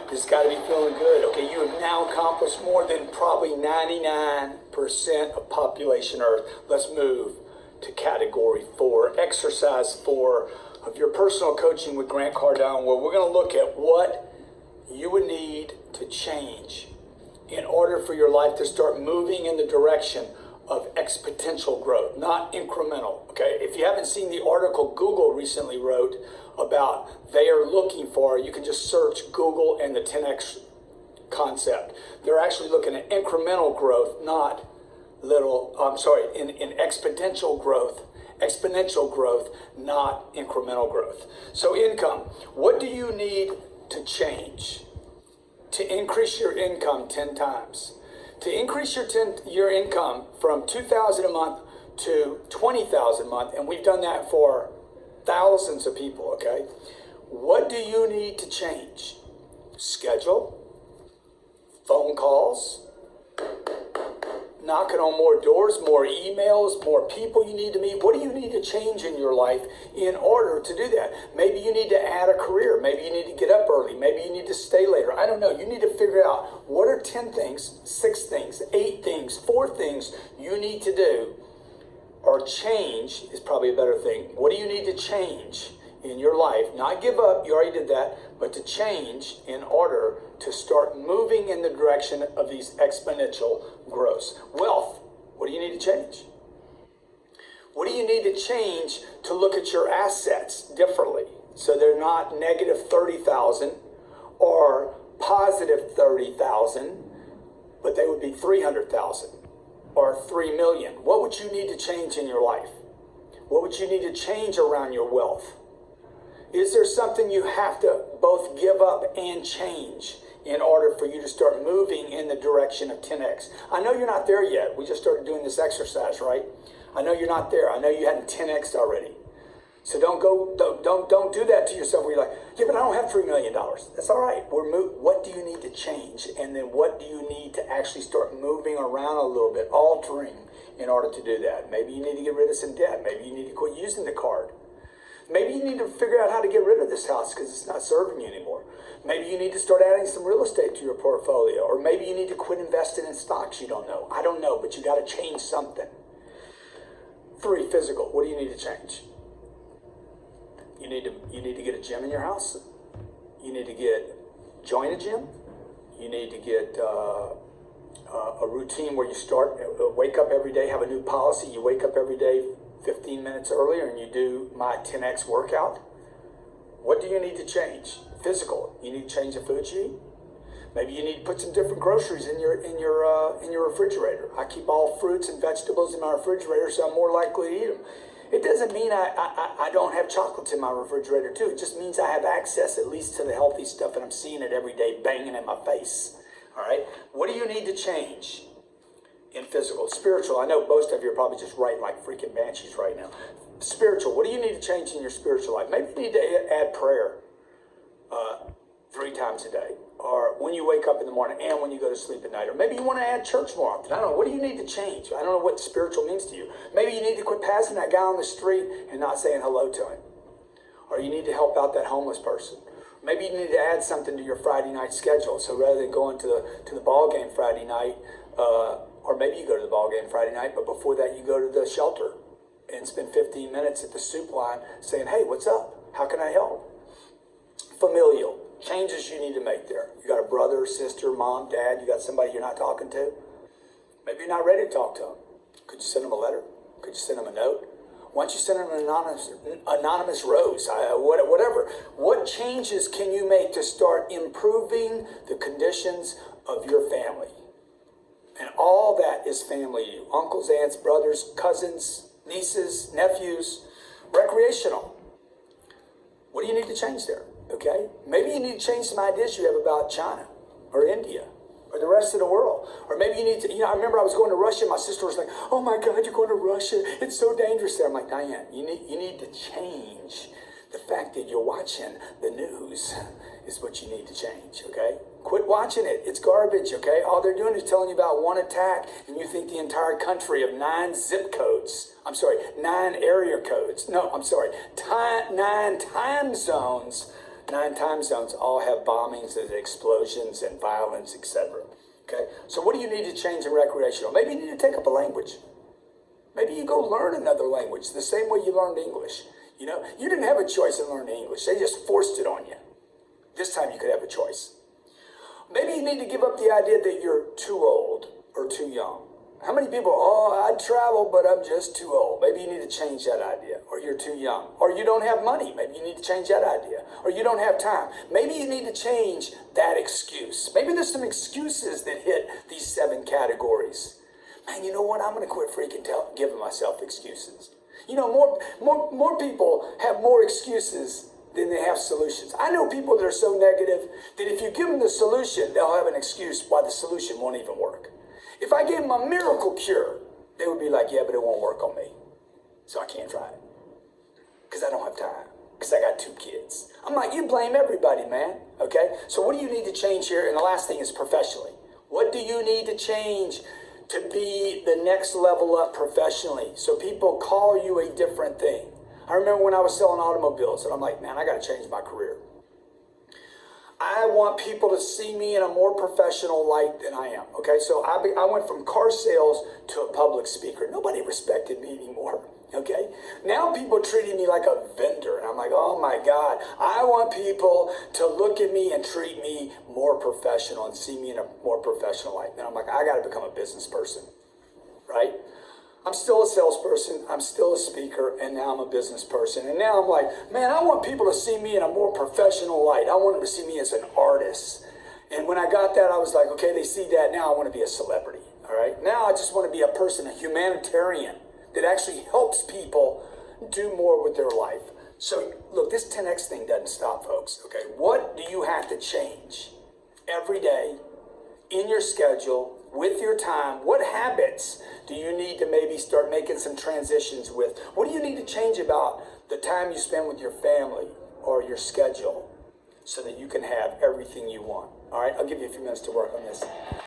This got to be feeling good. Okay, you have now accomplished more than probably 99% of population Earth. Let's move to category 4, exercise 4 of your personal coaching with Grant Cardone, where we're going to look at what you would need to change in order for your life to start moving in the direction of exponential growth, not incremental. Okay, if you haven't seen the article Google recently wrote about they are looking for, you can just search Google and the 10x concept. They're actually looking at incremental growth, not in exponential growth, not incremental growth. So income, what do you need to change to increase your income 10 times? To increase your income from $2,000 a month to $20,000 a month, and we've done that for thousands of people, okay? What do you need to change? Schedule, phone calls, knocking on more doors, more emails, more people you need to meet. What do you need to change in your life in order to do that? Maybe you need to add a career. Maybe you need to get up early. Maybe you need to stay later. I don't know. You need to figure out what are 10 things, 6 things, 8 things, 4 things you need to do, or change is probably a better thing. What do you need to change in your life? Not give up, you already did that, but to change in order to start moving in the direction of these exponential growths. Wealth, what do you need to change? What do you need to change to look at your assets differently so they're not negative 30,000 or positive 30,000, but they would be 300,000 or 3 million? What would you need to change in your life? What would you need to change around your wealth? Is there something you have to both give up and change in order for you to start moving in the direction of 10x? I know you're not there yet. We just started doing this exercise, right? I know you're not there. I know you hadn't 10x'd already. So don't do that to yourself where you're like, yeah, but I don't have $3 million. That's all right. What do you need to change? And then what do you need to actually start moving around a little bit, altering in order to do that? Maybe you need to get rid of some debt. Maybe you need to quit using the card. Maybe you need to figure out how to get rid of this house because it's not serving you anymore. Maybe you need to start adding some real estate to your portfolio. Or maybe you need to quit investing in stocks you don't know. I don't know, but you got to change something. 3, physical. What do you need to change? You need to get a gym in your house. You need to join a gym. You need to get a routine where you wake up every day, have a new policy. You wake up every day 15 minutes earlier and you do my 10x workout. What do you need to change? Physical. You need to change the food you eat. Maybe you need to put some different groceries in your refrigerator. I keep all fruits and vegetables in my refrigerator, so I'm more likely to eat them. It doesn't mean I don't have chocolates in my refrigerator too. It just means I have access at least to the healthy stuff, and I'm seeing it every day banging in my face. All right. What do you need to change in physical? Spiritual. I know most of you are probably just writing like freaking banshees right now. Spiritual. What do you need to change in your spiritual life? Maybe you need to add prayer 3 times a day, or when you wake up in the morning and when you go to sleep at night. Or maybe you want to add church more often. I don't know. What do you need to change? I don't know what spiritual means to you. Maybe you need to quit passing that guy on the street and not saying hello to him. Or you need to help out that homeless person. Maybe you need to add something to your Friday night schedule. So rather than going to the ball game Friday night, or maybe you go to the ball game Friday night, but before that you go to the shelter and spend 15 minutes at the soup line saying, hey, what's up? How can I help? Familial. Changes you need to make there. You got a brother, sister, mom, dad, you got somebody you're not talking to. Maybe you're not ready to talk to them. Could you send them a letter? Could you send them a note? Why don't you send them an anonymous rose? Whatever. What changes can you make to start improving the conditions of your family? And all that is family to you. Uncles, aunts, brothers, cousins, nieces, nephews. Recreational. What do you need to change there? Okay? Maybe you need to change some ideas you have about China or India or the rest of the world. Or maybe you need to, I remember I was going to Russia. My sister was like, oh my God, you're going to Russia. It's so dangerous there. I'm like, Diane, you need to change. The fact that you're watching the news is what you need to change, okay? Quit watching it. It's garbage, okay? All they're doing is telling you about one attack, and you think the entire country of 9 zip codes, 9 area codes, 9 time zones 9 time zones all have bombings and explosions and violence, etc. Okay, so what do you need to change in recreational? Maybe you need to take up a language. Maybe you go learn another language the same way you learned English. You know, you didn't have a choice in learning English. They just forced it on you. This time you could have a choice. Maybe you need to give up the idea that you're too old or too young. How many people, I'd travel, but I'm just too old. Maybe you need to change that idea. Or you're too young. Or you don't have money. Maybe you need to change that idea. Or you don't have time. Maybe you need to change that excuse. Maybe there's some excuses that hit these 7 categories. Man, you know what? I'm going to quit freaking giving myself excuses. You know, more people have more excuses than they have solutions. I know people that are so negative that if you give them the solution, they'll have an excuse why the solution won't even work. If I gave them a miracle cure, they would be like, yeah, but it won't work on me. So I can't try it. Because I don't have time. Because I got 2 kids. I'm like, you blame everybody, man. Okay? So what do you need to change here? And the last thing is professionally. What do you need to change to be the next level up professionally? So people call you a different thing. I remember when I was selling automobiles, and I'm like, man, I got to change my career. I want people to see me in a more professional light than I am. Okay, so I went from car sales to a public speaker. Nobody respected me anymore. Okay, now people treating me like a vendor, and I'm like, oh my God, I want people to look at me and treat me more professional and see me in a more professional light. And I'm like, I got to become a business person, right? I'm still a salesperson, I'm still a speaker, and now I'm a business person. And now I'm like, man, I want people to see me in a more professional light. I want them to see me as an artist. And when I got that, I was like, okay, they see that, now I want to be a celebrity, all right? Now I just want to be a person, a humanitarian that actually helps people do more with their life. So look, this 10X thing doesn't stop, folks, okay? What do you have to change every day in your schedule, with your time? What habits do you need to maybe start making some transitions with? What do you need to change about the time you spend with your family or your schedule so that you can have everything you want? All right, I'll give you a few minutes to work on this.